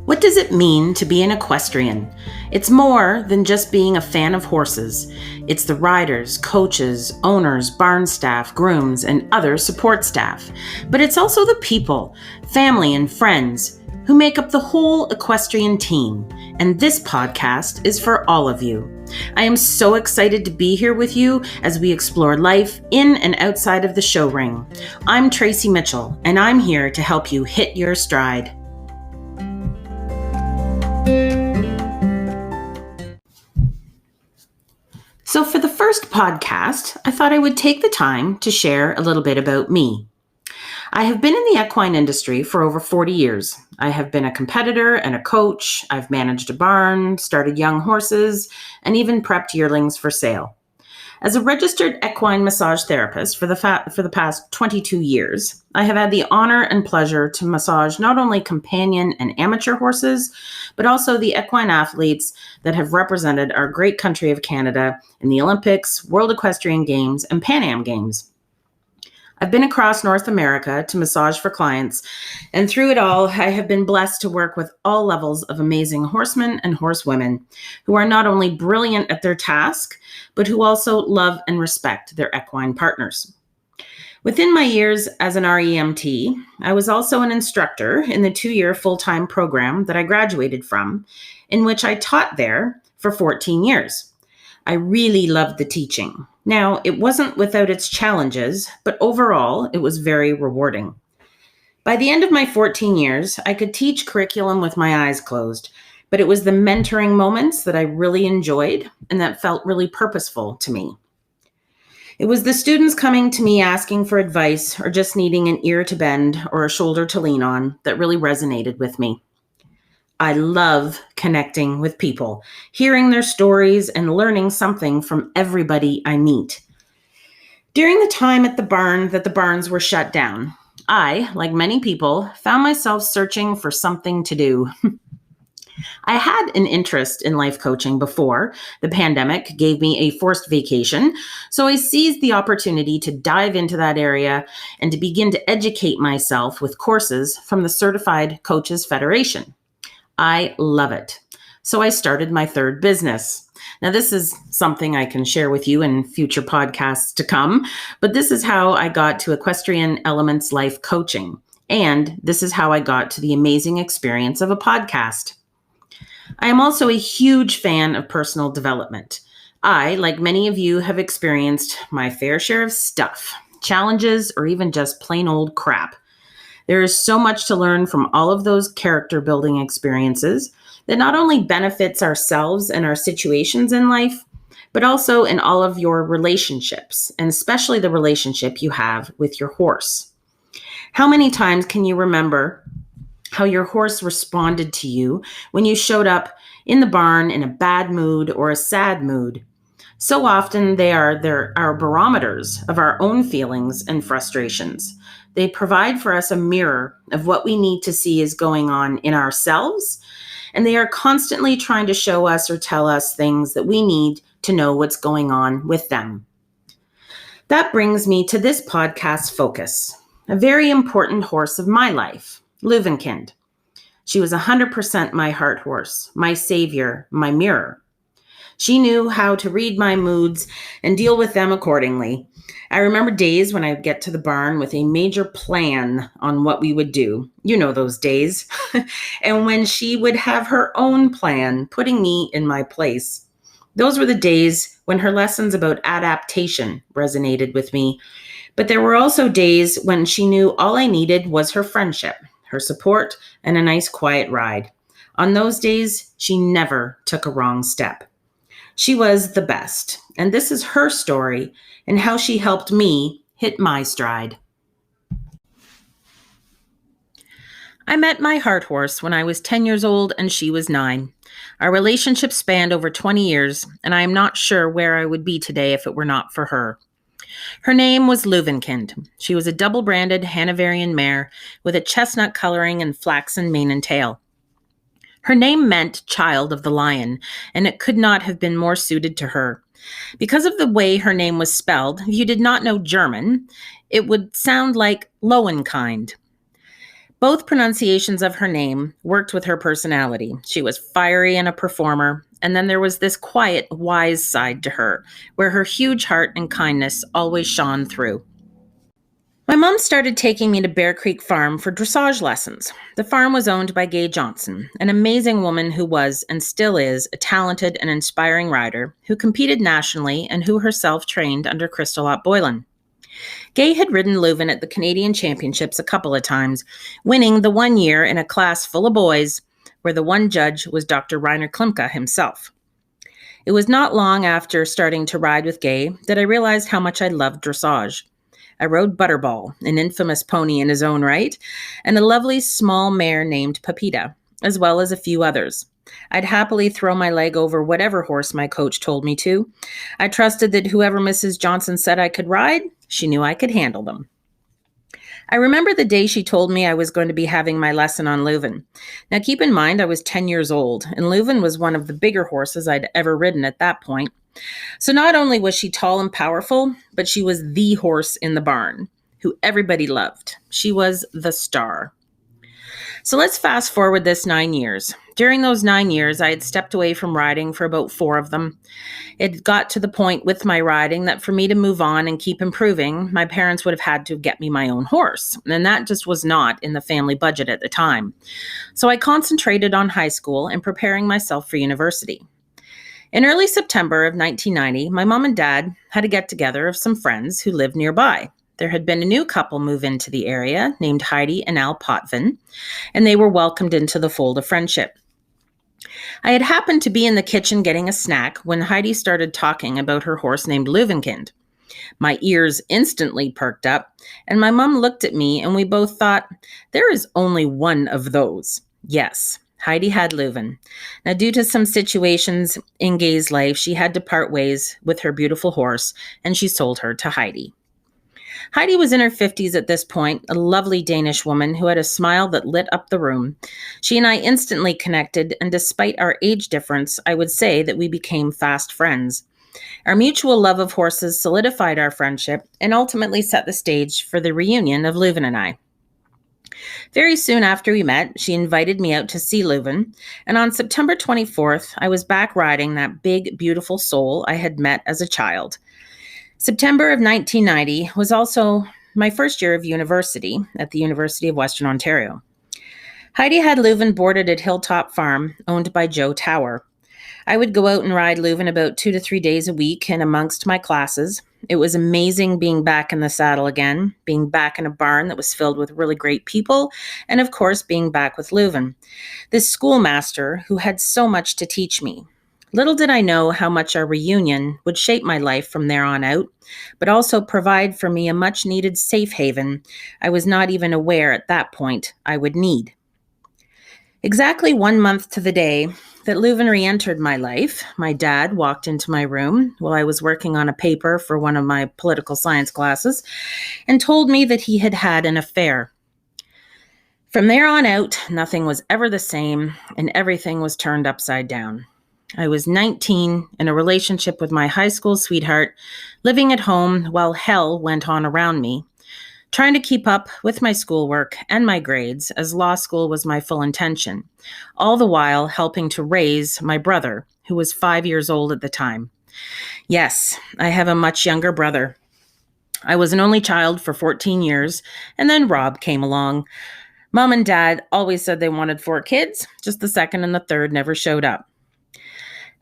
What does it mean to be an equestrian? It's more than just being a fan of horses. It's the riders, coaches, owners, barn staff, grooms, and other support staff. But it's also the people, family, and friends who make up the whole equestrian team. And this podcast is for all of you. I am so excited to be here with you as we explore life in and outside of the show ring. I'm Tracy Mitchell, and I'm here to help you hit your stride. So for the first podcast, I thought I would take the time to share a little bit about me. I have been in the equine industry for over 40 years. I have been a competitor and a coach. I've managed a barn, started young horses, and even prepped yearlings for sale. As a registered equine massage therapist for the past 22 years, I have had the honor and pleasure to massage not only companion and amateur horses, but also the equine athletes that have represented our great country of Canada in the Olympics, World Equestrian Games, and Pan Am Games. I've been across North America to massage for clients, and through it all, I have been blessed to work with all levels of amazing horsemen and horsewomen who are not only brilliant at their task, but who also love and respect their equine partners. Within my years as an REMT, I was also an instructor in the 2-year full-time program that I graduated from, in which I taught there for 14 years. I really loved the teaching. Now, it wasn't without its challenges, but overall, it was very rewarding. By the end of my 14 years, I could teach curriculum with my eyes closed, but it was the mentoring moments that I really enjoyed and that felt really purposeful to me. It was the students coming to me asking for advice or just needing an ear to bend or a shoulder to lean on that really resonated with me. I love connecting with people, hearing their stories and learning something from everybody I meet. During the time at the barn that the barns were shut down, I, like many people, found myself searching for something to do. I had an interest in life coaching before the pandemic gave me a forced vacation, so I seized the opportunity to dive into that area and to begin to educate myself with courses from the Certified Coaches Federation. I love it. So I started my third business. Now, this is something I can share with you in future podcasts to come, but this is how I got to Equestrian Elements Life Coaching. And this is how I got to the amazing experience of a podcast. I am also a huge fan of personal development. I, like many of you, have experienced my fair share of stuff, challenges, or even just plain old crap. There is so much to learn from all of those character building experiences that not only benefits ourselves and our situations in life, but also in all of your relationships, and especially the relationship you have with your horse. How many times can you remember how your horse responded to you when you showed up in the barn in a bad mood or a sad mood? So often they are our barometers of our own feelings and frustrations. They provide for us a mirror of what we need to see is going on in ourselves, and they are constantly trying to show us or tell us things that we need to know what's going on with them. That brings me to this podcast focus, a very important horse of my life, Lowenkind. She was 100% my heart horse, my savior, my mirror. She knew how to read my moods and deal with them accordingly. I remember days when I would get to the barn with a major plan on what we would do. You know those days. And when she would have her own plan, putting me in my place. Those were the days when her lessons about adaptation resonated with me. But there were also days when she knew all I needed was her friendship, her support, and a nice quiet ride. On those days, she never took a wrong step. She was the best, and this is her story and how she helped me hit my stride. I met my heart horse when I was 10 years old and she was 9. Our relationship spanned over 20 years, and I am not sure where I would be today if it were not for her. Her name was Lowenkind. She was a double-branded Hanoverian mare with a chestnut coloring and flaxen mane and tail. Her name meant child of the lion, and it could not have been more suited to her. Because of the way her name was spelled, if you did not know German, it would sound like Lowenkind. Both pronunciations of her name worked with her personality. She was fiery and a performer, and then there was this quiet, wise side to her, where her huge heart and kindness always shone through. My mom started taking me to Bear Creek Farm for dressage lessons. The farm was owned by Gay Johnson, an amazing woman who was and still is a talented and inspiring rider who competed nationally and who herself trained under Crystal Boylan. Gay had ridden Leuven at the Canadian Championships a couple of times, winning the one year in a class full of boys where the one judge was Dr. Rainer Klimke himself. It was not long after starting to ride with Gay that I realized how much I loved dressage. I rode Butterball, an infamous pony in his own right, and a lovely small mare named Pepita, as well as a few others. I'd happily throw my leg over whatever horse my coach told me to. I trusted that whoever Mrs. Johnson said I could ride, she knew I could handle them. I remember the day she told me I was going to be having my lesson on Leuven. Now keep in mind I was 10 years old, and Leuven was one of the bigger horses I'd ever ridden at that point. So not only was she tall and powerful, but she was the horse in the barn, who everybody loved. She was the star. So let's fast forward this 9 years. During those 9 years, I had stepped away from riding for about 4 of them. It got to the point with my riding that for me to move on and keep improving, my parents would have had to get me my own horse. And that just was not in the family budget at the time. So I concentrated on high school and preparing myself for university. In early September of 1990, my mom and dad had a get-together of some friends who lived nearby. There had been a new couple move into the area named Heidi and Al Potvin, and they were welcomed into the fold of friendship. I had happened to be in the kitchen getting a snack when Heidi started talking about her horse named Lowenkind. My ears instantly perked up, and my mom looked at me, and we both thought, there is only one of those. Yes, Heidi had Leuven. Now, due to some situations in Gay's life, she had to part ways with her beautiful horse, and she sold her to Heidi. Heidi was in her 50s at this point, a lovely Danish woman who had a smile that lit up the room. She and I instantly connected, and despite our age difference, I would say that we became fast friends. Our mutual love of horses solidified our friendship and ultimately set the stage for the reunion of Leuven and I. Very soon after we met, she invited me out to see Leuven, and on September 24th, I was back riding that big, beautiful soul I had met as a child. September of 1990 was also my first year of university at the University of Western Ontario. Heidi had Leuven boarded at Hilltop Farm, owned by Joe Tower. I would go out and ride Leuven about 2 to 3 days a week and amongst my classes. It was amazing being back in the saddle again, being back in a barn that was filled with really great people, and of course, being back with Leuven, this schoolmaster who had so much to teach me. Little did I know how much our reunion would shape my life from there on out, but also provide for me a much-needed safe haven I was not even aware at that point I would need. Exactly 1 month to the day that Leuven re-entered my life, my dad walked into my room while I was working on a paper for one of my political science classes and told me that he had had an affair. From there on out, nothing was ever the same and everything was turned upside down. I was 19 in a relationship with my high school sweetheart, living at home while hell went on around me, trying to keep up with my schoolwork and my grades as law school was my full intention, all the while helping to raise my brother, who was 5 years old at the time. Yes, I have a much younger brother. I was an only child for 14 years, and then Rob came along. Mom and Dad always said they wanted 4 kids, just the second and the third never showed up.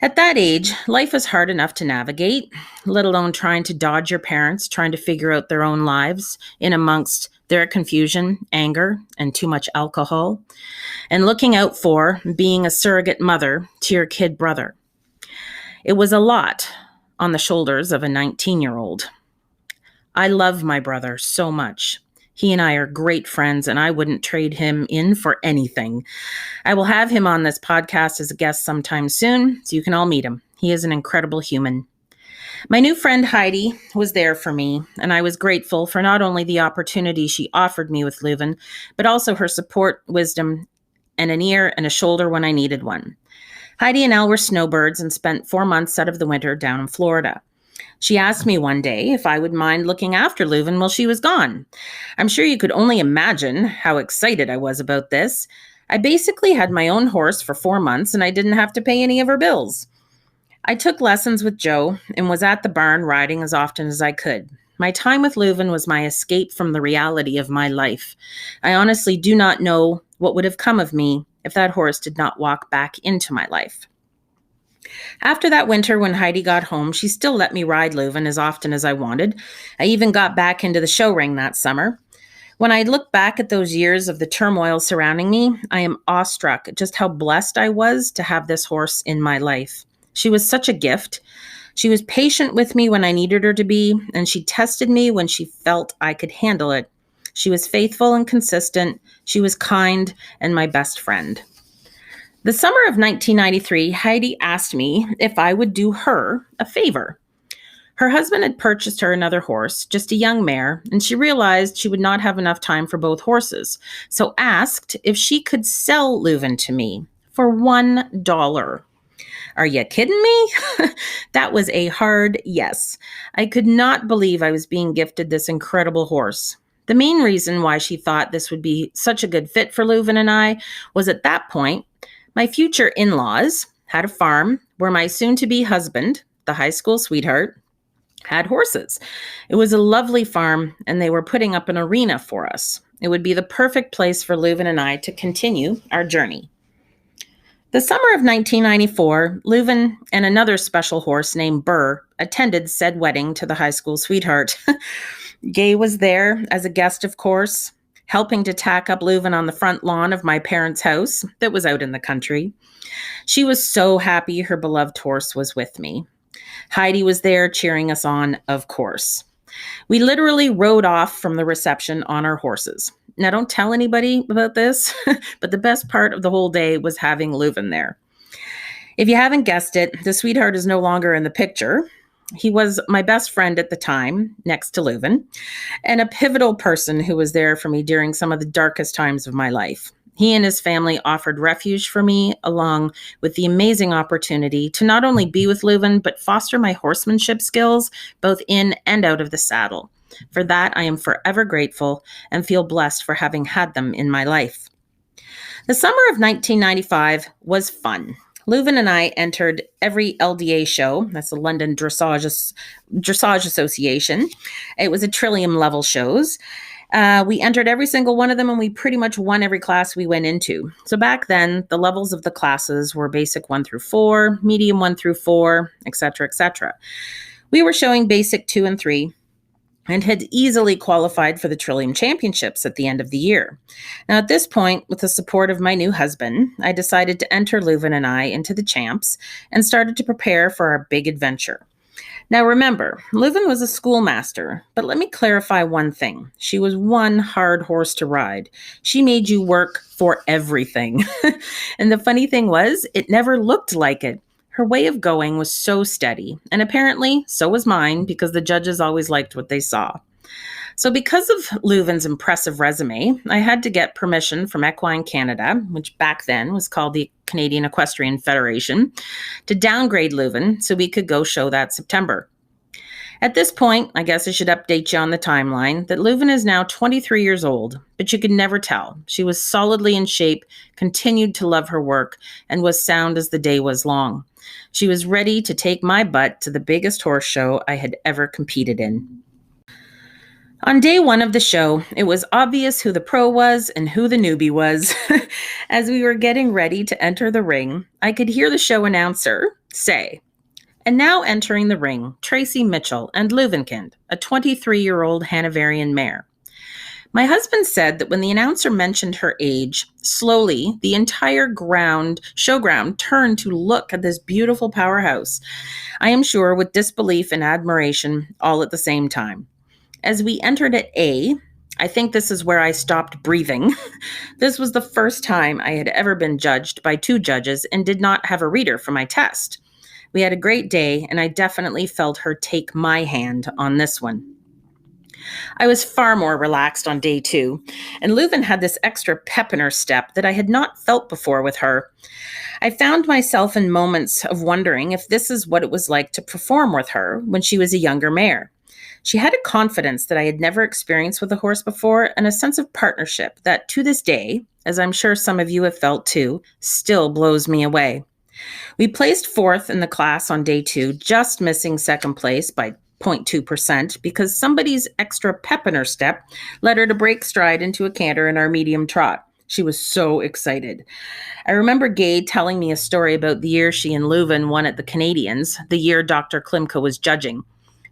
At that age, life is hard enough to navigate, let alone trying to dodge your parents, trying to figure out their own lives in amongst their confusion, anger, and too much alcohol, and looking out for being a surrogate mother to your kid brother. It was a lot on the shoulders of a 19-year-old. I love my brother so much. He and I are great friends, and I wouldn't trade him in for anything. I will have him on this podcast as a guest sometime soon, so you can all meet him. He is an incredible human. My new friend Heidi was there for me, and I was grateful for not only the opportunity she offered me with Leuven, but also her support, wisdom, and an ear and a shoulder when I needed one. Heidi and Al were snowbirds and spent 4 months out of the winter down in Florida. She asked me one day if I would mind looking after Leuven while she was gone. I'm sure you could only imagine how excited I was about this. I basically had my own horse for 4 months and I didn't have to pay any of her bills. I took lessons with Joe and was at the barn riding as often as I could. My time with Leuven was my escape from the reality of my life. I honestly do not know what would have come of me if that horse did not walk back into my life. After that winter, when Heidi got home, she still let me ride Leuven as often as I wanted. I even got back into the show ring that summer. When I look back at those years of the turmoil surrounding me, I am awestruck at just how blessed I was to have this horse in my life. She was such a gift. She was patient with me when I needed her to be, and she tested me when she felt I could handle it. She was faithful and consistent. She was kind and my best friend. The summer of 1993, Heidi asked me if I would do her a favor. Her husband had purchased her another horse, just a young mare, and she realized she would not have enough time for both horses, so asked if she could sell Leuven to me for $1. Are you kidding me? That was a hard yes. I could not believe I was being gifted this incredible horse. The main reason why she thought this would be such a good fit for Leuven and I was at that point, my future in-laws had a farm where my soon-to-be husband, the high school sweetheart, had horses. It was a lovely farm, and they were putting up an arena for us. It would be the perfect place for Leuven and I to continue our journey. The summer of 1994, Leuven and another special horse named Burr attended said wedding to the high school sweetheart. Gay was there as a guest, of course, helping to tack up Leuven on the front lawn of my parents' house that was out in the country. She was so happy her beloved horse was with me. Heidi was there cheering us on, of course. We literally rode off from the reception on our horses. Now, don't tell anybody about this, but the best part of the whole day was having Leuven there. If you haven't guessed it, the sweetheart is no longer in the picture. He was my best friend at the time, next to Leuven, and a pivotal person who was there for me during some of the darkest times of my life. He and his family offered refuge for me, along with the amazing opportunity to not only be with Leuven, but foster my horsemanship skills, both in and out of the saddle. For that, I am forever grateful and feel blessed for having had them in my life. The summer of 1995 was fun. Leuven and I entered every LDA show. That's the London Dressage Association. It was a trillium level shows. We entered every single one of them, and we pretty much won every class we went into. So back then, the levels of the classes were basic 1 through 4, medium 1 through 4, etc., etc. We were showing basic 2 and 3, and had easily qualified for the Trillium Championships at the end of the year. Now, at this point, with the support of my new husband, I decided to enter Leuven and I into the champs and started to prepare for our big adventure. Now, remember, Leuven was a schoolmaster, but let me clarify one thing. She was one hard horse to ride. She made you work for everything. And the funny thing was, it never looked like it. Her way of going was so steady, and apparently so was mine because the judges always liked what they saw. So because of Leuven's impressive resume, I had to get permission from Equine Canada, which back then was called the Canadian Equestrian Federation, to downgrade Leuven so we could go show that September. At this point, I guess I should update you on the timeline that Leuven is now 23 years old, but you could never tell. She was solidly in shape, continued to love her work, and was sound as the day was long. She was ready to take my butt to the biggest horse show I had ever competed in. On day one of the show, it was obvious who the pro was and who the newbie was. As we were getting ready to enter the ring, I could hear the show announcer say, "And now entering the ring, Tracy Mitchell and Lowenkind, a 23-year-old Hanoverian mare." My husband said that when the announcer mentioned her age, slowly the entire showground turned to look at this beautiful powerhouse. I am sure with disbelief and admiration all at the same time. As we entered at A, I think this is where I stopped breathing. This was the first time I had ever been judged by 2 judges and did not have a reader for my test. We had a great day, and I definitely felt her take my hand on this one. I was far more relaxed on day 2, and Leuven had this extra pep in her step that I had not felt before with her. I found myself in moments of wondering if this is what it was like to perform with her when she was a younger mare. She had a confidence that I had never experienced with a horse before, and a sense of partnership that, to this day, as I'm sure some of you have felt too, still blows me away. We placed 4th in the class on day 2, just missing second place by 0.2% because somebody's extra pep in her step led her to break stride into a canter in our medium trot. She was so excited. I remember Gay telling me a story about the year she and Leuven won at the Canadians, the year Dr. Klimka was judging.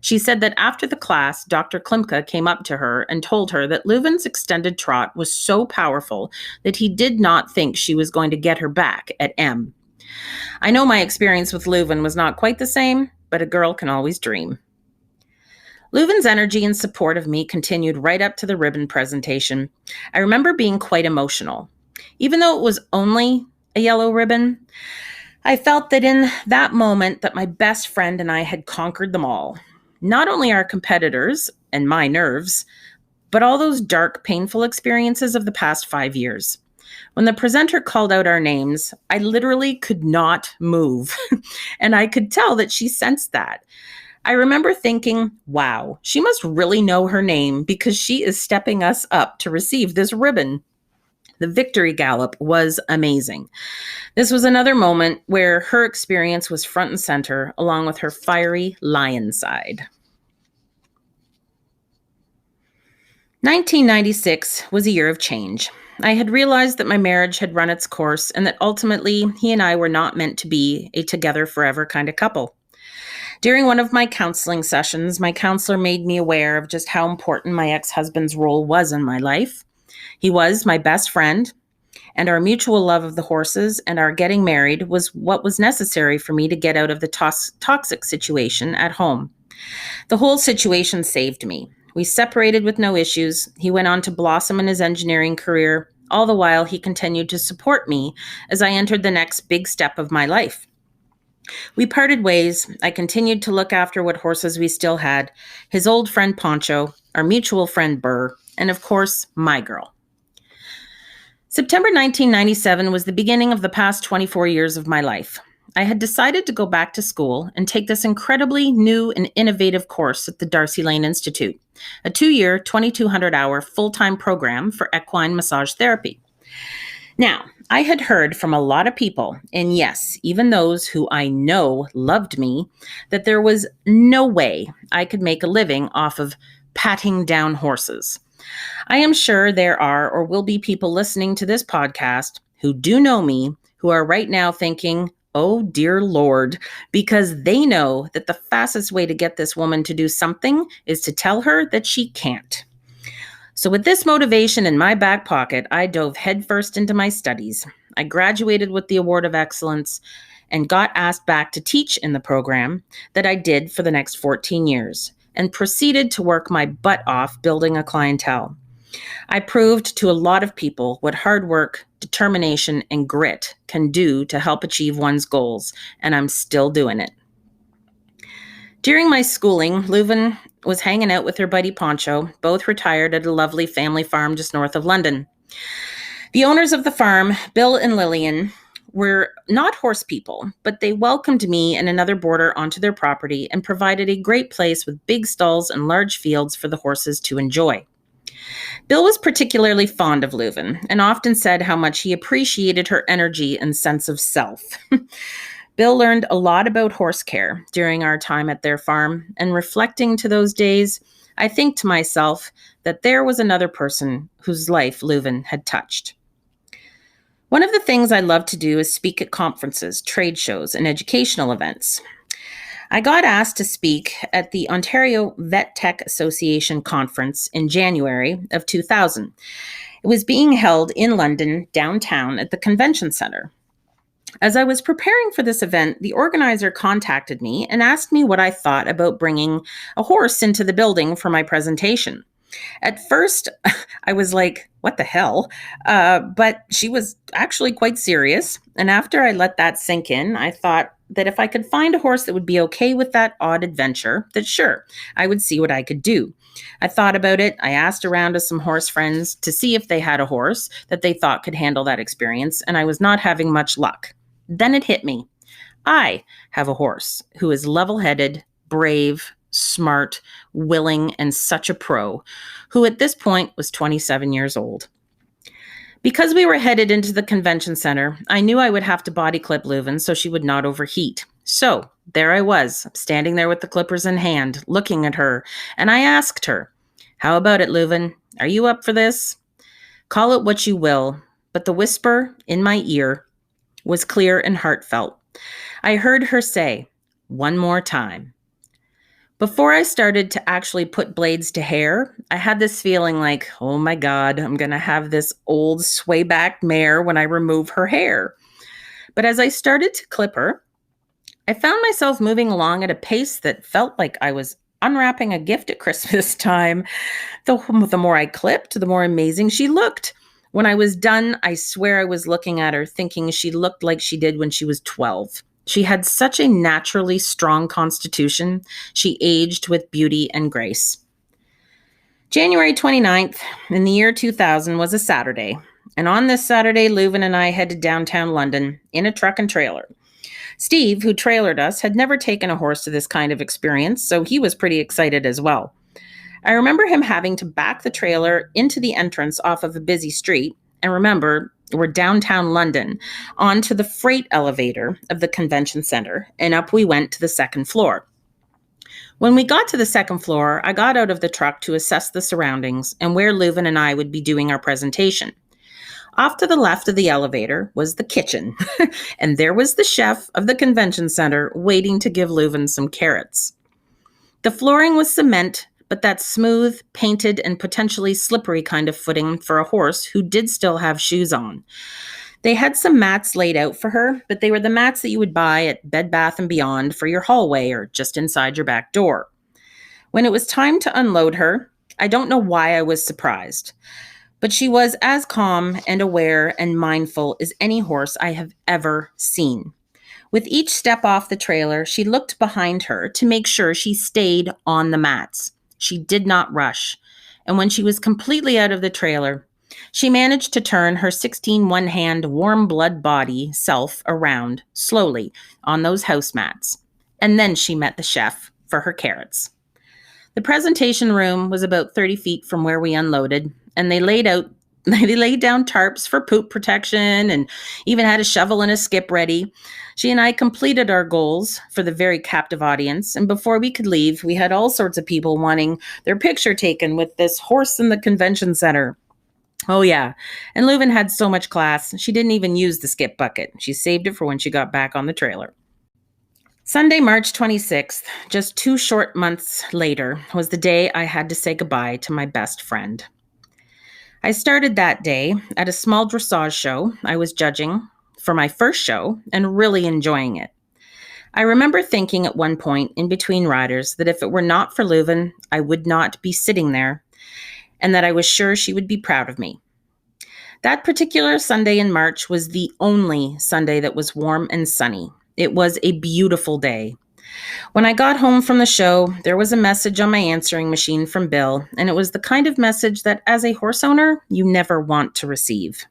She said that after the class, Dr. Klimka came up to her and told her that Leuven's extended trot was so powerful that he did not think she was going to get her back at M. I know my experience with Leuven was not quite the same, but a girl can always dream. Leuven's energy and support of me continued right up to the ribbon presentation. I remember being quite emotional. Even though it was only a yellow ribbon, I felt that in that moment that my best friend and I had conquered them all. Not only our competitors and my nerves, but all those dark, painful experiences of the past 5 years. When the presenter called out our names, I literally could not move, and I could tell that she sensed that. I remember thinking, wow, she must really know her name because she is stepping us up to receive this ribbon. The victory gallop was amazing. This was another moment where her experience was front and center, along with her fiery lion side. 1996 was a year of change. I had realized that my marriage had run its course and that ultimately he and I were not meant to be a together forever kind of couple. During one of my counseling sessions, my counselor made me aware of just how important my ex-husband's role was in my life. He was my best friend, and our mutual love of the horses and our getting married was what was necessary for me to get out of the toxic situation at home. The whole situation saved me. We separated with no issues. He went on to blossom in his engineering career. All the while, he continued to support me as I entered the next big step of my life. We parted ways. I continued to look after what horses we still had, his old friend Poncho, our mutual friend Burr, and of course, my girl. September 1997 was the beginning of the past 24 years of my life. I had decided to go back to school and take this incredibly new and innovative course at the Darcy Lane Institute, a 2-year, 2,200-hour full-time program for equine massage therapy. Now, I had heard from a lot of people, and yes, even those who I know loved me, that there was no way I could make a living off of patting down horses. I am sure there are or will be people listening to this podcast who do know me, who are right now thinking, oh dear Lord, because they know that the fastest way to get this woman to do something is to tell her that she can't. So with this motivation in my back pocket, I dove headfirst into my studies. I graduated with the Award of Excellence and got asked back to teach in the program that I did for the next 14 years and proceeded to work my butt off building a clientele. I proved to a lot of people what hard work, determination, and grit can do to help achieve one's goals, and I'm still doing it. During my schooling, Leuven was hanging out with her buddy Poncho, both retired at a lovely family farm just north of London. The owners of the farm, Bill and Lillian, were not horse people, but they welcomed me and another boarder onto their property and provided a great place with big stalls and large fields for the horses to enjoy. Bill was particularly fond of Leuven and often said how much he appreciated her energy and sense of self. Bill learned a lot about horse care during our time at their farm, and reflecting to those days, I think to myself that there was another person whose life Leuven had touched. One of the things I love to do is speak at conferences, trade shows, and educational events. I got asked to speak at the Ontario Vet Tech Association conference in January of 2000. It was being held in London, downtown, at the Convention Centre. As I was preparing for this event, the organizer contacted me and asked me what I thought about bringing a horse into the building for my presentation. At first, I was like, what the hell? But she was actually quite serious. And after I let that sink in, I thought that if I could find a horse that would be okay with that odd adventure, that sure, I would see what I could do. I thought about it. I asked around to some horse friends to see if they had a horse that they thought could handle that experience, and I was not having much luck. Then it hit me. I have a horse who is level headed, brave, smart, willing, and such a pro, who at this point was 27 years old. Because we were headed into the convention center, I knew I would have to body clip Leuven so she would not overheat. So there I was, standing there with the clippers in hand, looking at her, and I asked her, "How about it, Leuven? Are you up for this?" Call it what you will, but the whisper in my ear was clear and heartfelt. I heard her say, "One more time." Before I started to actually put blades to hair, I had this feeling like, oh my God, I'm going to have this old swayback mare when I remove her hair. But as I started to clip her, I found myself moving along at a pace that felt like I was unwrapping a gift at Christmas time. The more I clipped, the more amazing she looked. When I was done, I swear I was looking at her thinking she looked like she did when she was 12. She had such a naturally strong constitution. She aged with beauty and grace. January 29th in the year 2000 was a Saturday. And on this Saturday, Leuven and I headed downtown London in a truck and trailer. Steve, who trailered us, had never taken a horse to this kind of experience, so he was pretty excited as well. I remember him having to back the trailer into the entrance off of a busy street. And remember, we're downtown London, onto the freight elevator of the convention center, and up we went to the second floor. When we got to the second floor, I got out of the truck to assess the surroundings and where Leuven and I would be doing our presentation. Off to the left of the elevator was the kitchen, and there was the chef of the convention center waiting to give Leuven some carrots. The flooring was cement, but that smooth, painted, and potentially slippery kind of footing for a horse who did still have shoes on. They had some mats laid out for her, but they were the mats that you would buy at Bed Bath & Beyond for your hallway or just inside your back door. When it was time to unload her, I don't know why I was surprised, but she was as calm and aware and mindful as any horse I have ever seen. With each step off the trailer, she looked behind her to make sure she stayed on the mats. She did not rush. And when she was completely out of the trailer, she managed to turn her 16 one-hand warm blood body self around slowly on those house mats. And then she met the chef for her carrots. The presentation room was about 30 feet from where we unloaded, and they laid down tarps for poop protection and even had a shovel and a skip ready. She and I completed our goals for the very captive audience, and before we could leave, we had all sorts of people wanting their picture taken with this horse in the convention center. Oh yeah, and Leuven had so much class, she didn't even use the skip bucket. She saved it for when she got back on the trailer. Sunday, March 26th, just 2 short months later, was the day I had to say goodbye to my best friend. I started that day at a small dressage show I was judging for my first show and really enjoying it. I remember thinking at one point in between riders that if it were not for Leuven, I would not be sitting there, and that I was sure she would be proud of me. That particular Sunday in March was the only Sunday that was warm and sunny. It was a beautiful day. When I got home from the show, there was a message on my answering machine from Bill, and it was the kind of message that as a horse owner, you never want to receive.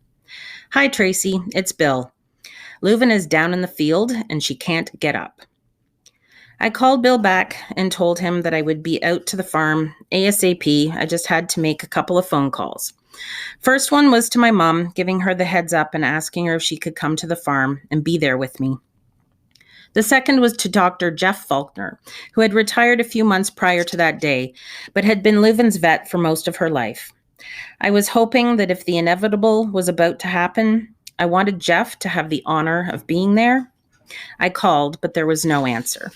"Hi, Tracy, it's Bill. Leuven is down in the field and she can't get up." I called Bill back and told him that I would be out to the farm ASAP. I just had to make a couple of phone calls. First one was to my mom, giving her the heads up and asking her if she could come to the farm and be there with me. The second was to Dr. Jeff Faulkner, who had retired a few months prior to that day, but had been Leuven's vet for most of her life. I was hoping that if the inevitable was about to happen, I wanted Jeff to have the honor of being there. I called, but there was no answer.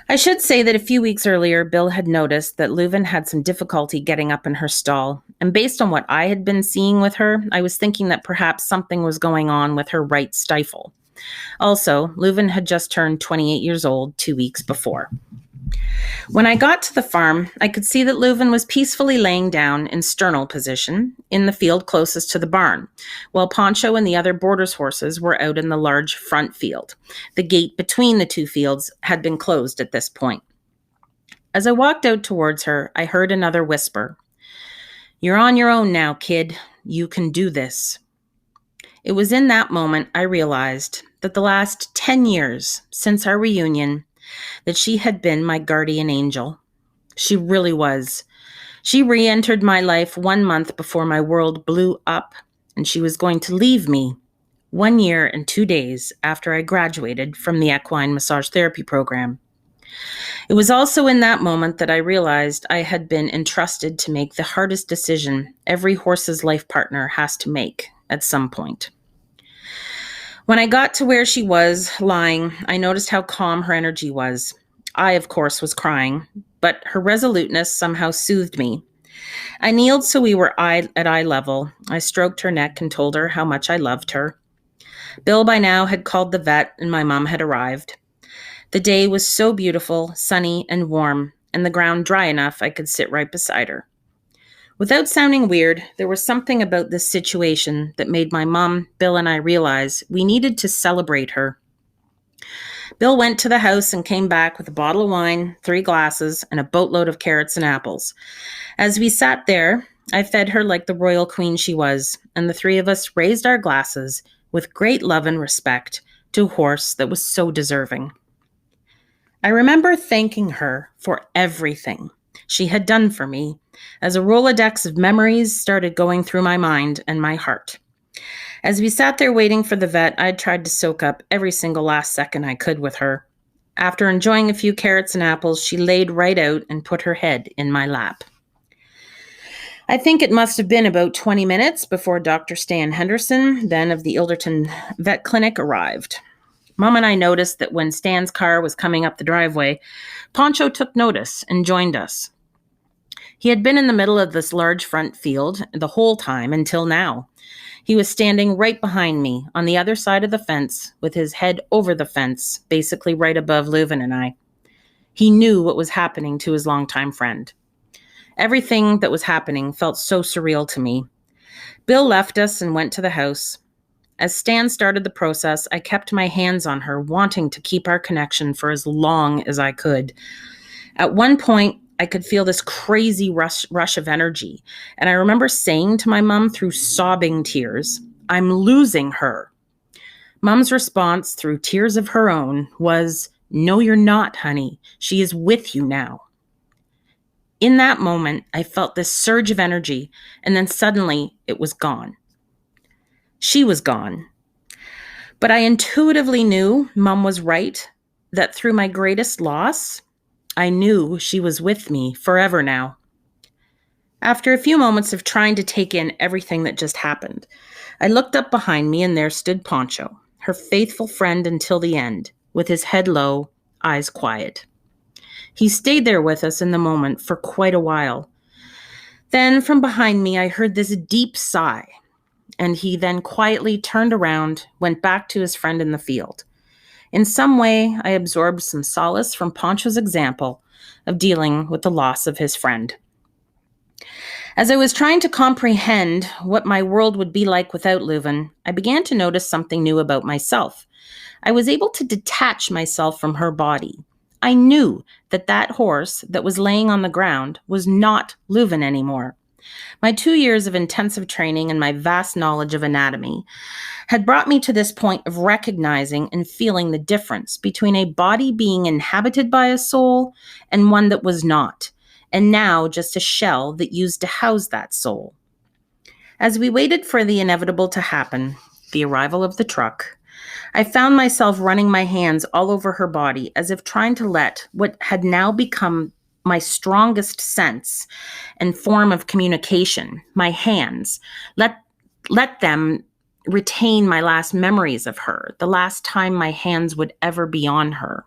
I should say that a few weeks earlier, Bill had noticed that Leuven had some difficulty getting up in her stall, and based on what I had been seeing with her, I was thinking that perhaps something was going on with her right stifle. Also, Leuven had just turned 28 years old 2 weeks before. When I got to the farm, I could see that Leuven was peacefully laying down in sternal position in the field closest to the barn, while Poncho and the other boarders' horses were out in the large front field. The gate between the two fields had been closed at this point. As I walked out towards her, I heard another whisper. "You're on your own now, kid. You can do this." It was in that moment I realized that the last 10 years since our reunion, that she had been my guardian angel. She really was. She re-entered my life 1 month before my world blew up, and she was going to leave me 1 year and 2 days after I graduated from the equine massage therapy program. It was also in that moment that I realized I had been entrusted to make the hardest decision every horse's life partner has to make at some point. When I got to where she was lying, I noticed how calm her energy was. I, of course, was crying, but her resoluteness somehow soothed me. I kneeled so we were eye at eye level. I stroked her neck and told her how much I loved her. Bill by now had called the vet and my mom had arrived. The day was so beautiful, sunny, and warm, and the ground dry enough I could sit right beside her. Without sounding weird, there was something about this situation that made my mom, Bill, and I realize we needed to celebrate her. Bill went to the house and came back with a bottle of wine, 3 glasses, and a boatload of carrots and apples. As we sat there, I fed her like the royal queen she was, and the 3 of us raised our glasses with great love and respect to a horse that was so deserving. I remember thanking her for everything she had done for me as a Rolodex of memories started going through my mind and my heart. As we sat there waiting for the vet, I tried to soak up every single last second I could with her. After enjoying a few carrots and apples, she laid right out and put her head in my lap. I think it must have been about 20 minutes before Dr. Stan Henderson, then of the Ilderton Vet Clinic, arrived. Mom and I noticed that when Stan's car was coming up the driveway, Poncho took notice and joined us. He had been in the middle of this large front field the whole time until now. He was standing right behind me on the other side of the fence with his head over the fence, basically right above Leuven and I. He knew what was happening to his longtime friend. Everything that was happening felt so surreal to me. Bill left us and went to the house. As Stan started the process, I kept my hands on her, wanting to keep our connection for as long as I could. At one point, I could feel this crazy rush of energy, and I remember saying to my mom through sobbing tears, "I'm losing her." Mom's response, through tears of her own, was, "No, you're not, honey. She is with you now." In that moment, I felt this surge of energy, and then suddenly it was gone. She was gone. But I intuitively knew Mom was right, that through my greatest loss, I knew she was with me forever now. After a few moments of trying to take in everything that just happened, I looked up behind me and there stood Poncho, her faithful friend until the end, with his head low, eyes quiet. He stayed there with us in the moment for quite a while. Then from behind me, I heard this deep sigh, and he then quietly turned around, went back to his friend in the field. In some way, I absorbed some solace from Poncho's example of dealing with the loss of his friend. As I was trying to comprehend what my world would be like without Leuven, I began to notice something new about myself. I was able to detach myself from her body. I knew that that horse that was laying on the ground was not Leuven anymore. My 2 years of intensive training and my vast knowledge of anatomy had brought me to this point of recognizing and feeling the difference between a body being inhabited by a soul and one that was not, and now just a shell that used to house that soul. As we waited for the inevitable to happen, the arrival of the truck, I found myself running my hands all over her body as if trying to let what had now become my strongest sense and form of communication, my hands, let them retain my last memories of her, the last time my hands would ever be on her.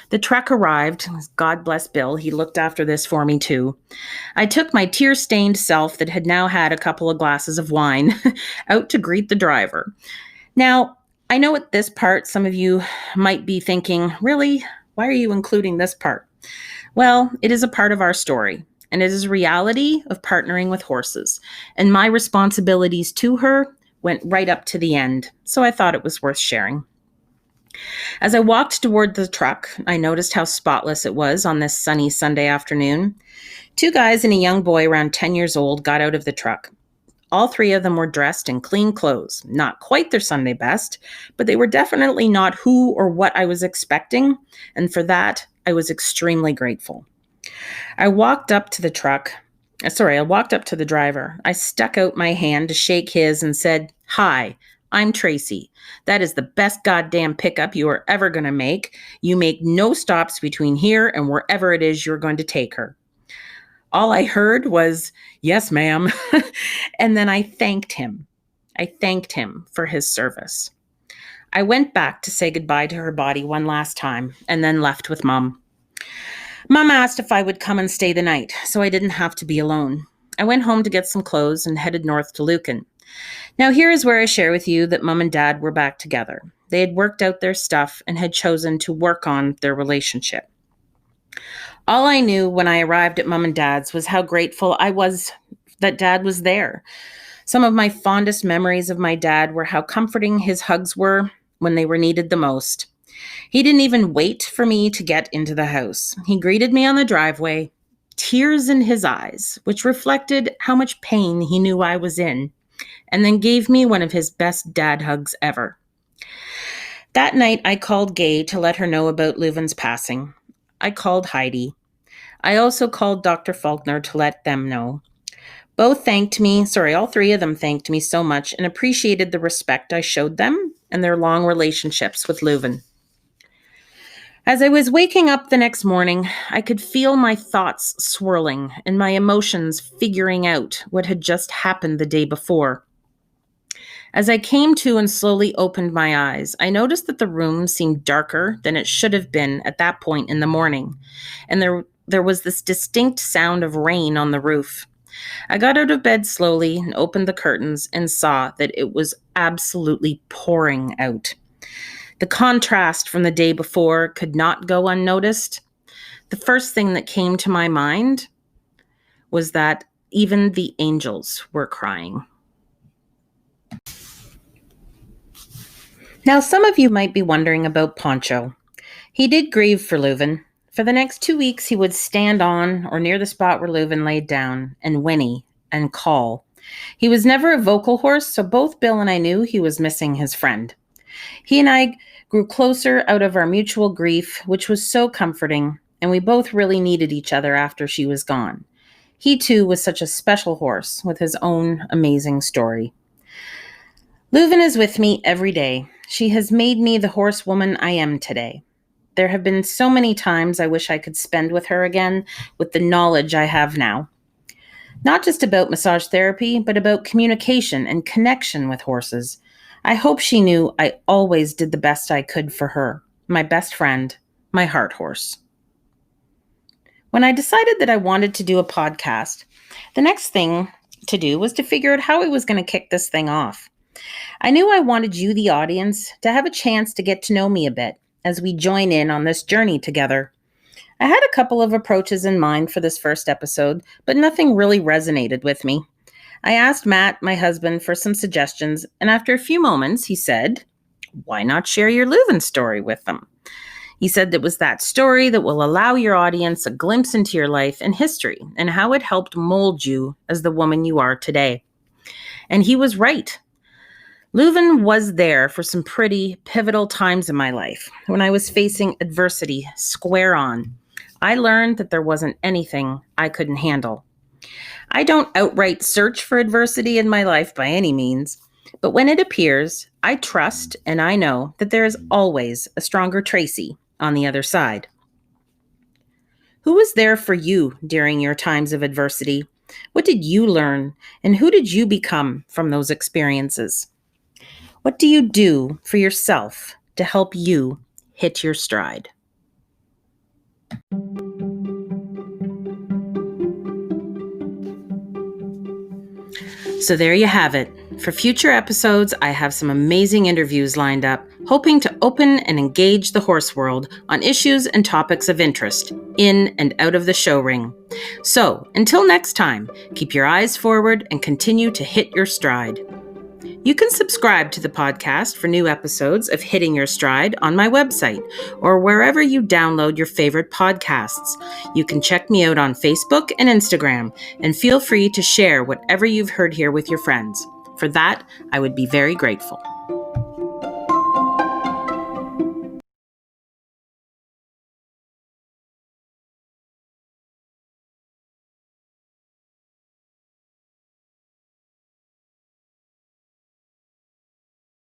The truck arrived. God bless Bill. He looked after this for me too. I took my tear-stained self that had now had a couple of glasses of wine out to greet the driver. Now, I know at this part, some of you might be thinking, really? Why are you including this part? Well, it is a part of our story, and it is a reality of partnering with horses. And my responsibilities to her went right up to the end, so I thought it was worth sharing. As I walked toward the truck, I noticed how spotless it was on this sunny Sunday afternoon. Two guys and a young boy around 10 years old got out of the truck. All three of them were dressed in clean clothes, not quite their Sunday best, but they were definitely not who or what I was expecting, and for that, I was extremely grateful. I walked up to the driver. I stuck out my hand to shake his and said, "Hi, I'm Tracy. That is the best goddamn pickup you are ever going to make. You make no stops between here and wherever it is you're going to take her." All I heard was, "Yes, ma'am." And then I thanked him. I thanked him for his service. I went back to say goodbye to her body one last time and then left with Mom. Mom asked if I would come and stay the night, so I didn't have to be alone. I went home to get some clothes and headed north to Lucan. Now here is where I share with you that Mom and Dad were back together. They had worked out their stuff and had chosen to work on their relationship. All I knew when I arrived at Mom and Dad's was how grateful I was that Dad was there. Some of my fondest memories of my dad were how comforting his hugs were when they were needed the most. He didn't even wait for me to get into the house. He greeted me on the driveway, tears in his eyes, which reflected how much pain he knew I was in, and then gave me one of his best dad hugs ever. That night, I called Gay to let her know about Leuven's passing. I called Heidi. I also called Dr. Faulkner to let them know. All three of them thanked me so much and appreciated the respect I showed them and their long relationships with Leuven. As I was waking up the next morning, I could feel my thoughts swirling and my emotions figuring out what had just happened the day before. As I came to and slowly opened my eyes, I noticed that the room seemed darker than it should have been at that point in the morning, and there was this distinct sound of rain on the roof. I got out of bed slowly and opened the curtains and saw that it was absolutely pouring out. The contrast from the day before could not go unnoticed. The first thing that came to my mind was that even the angels were crying. Now, some of you might be wondering about Poncho. He did grieve for Leuven. For the next 2 weeks, he would stand on or near the spot where Leuven laid down and whinny and call. He was never a vocal horse, so both Bill and I knew he was missing his friend. He and I grew closer out of our mutual grief, which was so comforting, and we both really needed each other after she was gone. He, too, was such a special horse with his own amazing story. Leuven is with me every day. She has made me the horsewoman I am today. There have been so many times I wish I could spend with her again with the knowledge I have now. Not just about massage therapy, but about communication and connection with horses. I hope she knew I always did the best I could for her, my best friend, my heart horse. When I decided that I wanted to do a podcast, the next thing to do was to figure out how I was going to kick this thing off. I knew I wanted you, the audience, to have a chance to get to know me a bit as we join in on this journey together. I had a couple of approaches in mind for this first episode, but nothing really resonated with me. I asked Matt, my husband, for some suggestions, and after a few moments, he said, "Why not share your Leuven story with them?" He said that was that story that will allow your audience a glimpse into your life and history and how it helped mold you as the woman you are today. And he was right. Leuven was there for some pretty pivotal times in my life when I was facing adversity square on. I learned that there wasn't anything I couldn't handle. I don't outright search for adversity in my life by any means, but when it appears, I trust and I know that there is always a stronger Tracy on the other side. Who was there for you during your times of adversity? What did you learn, and who did you become from those experiences? What do you do for yourself to help you hit your stride? So there you have it. For future episodes, I have some amazing interviews lined up, hoping to open and engage the horse world on issues and topics of interest in and out of the show ring. So, until next time, keep your eyes forward and continue to hit your stride. You can subscribe to the podcast for new episodes of Hitting Your Stride on my website or wherever you download your favorite podcasts. You can check me out on Facebook and Instagram, and feel free to share whatever you've heard here with your friends. For that, I would be very grateful.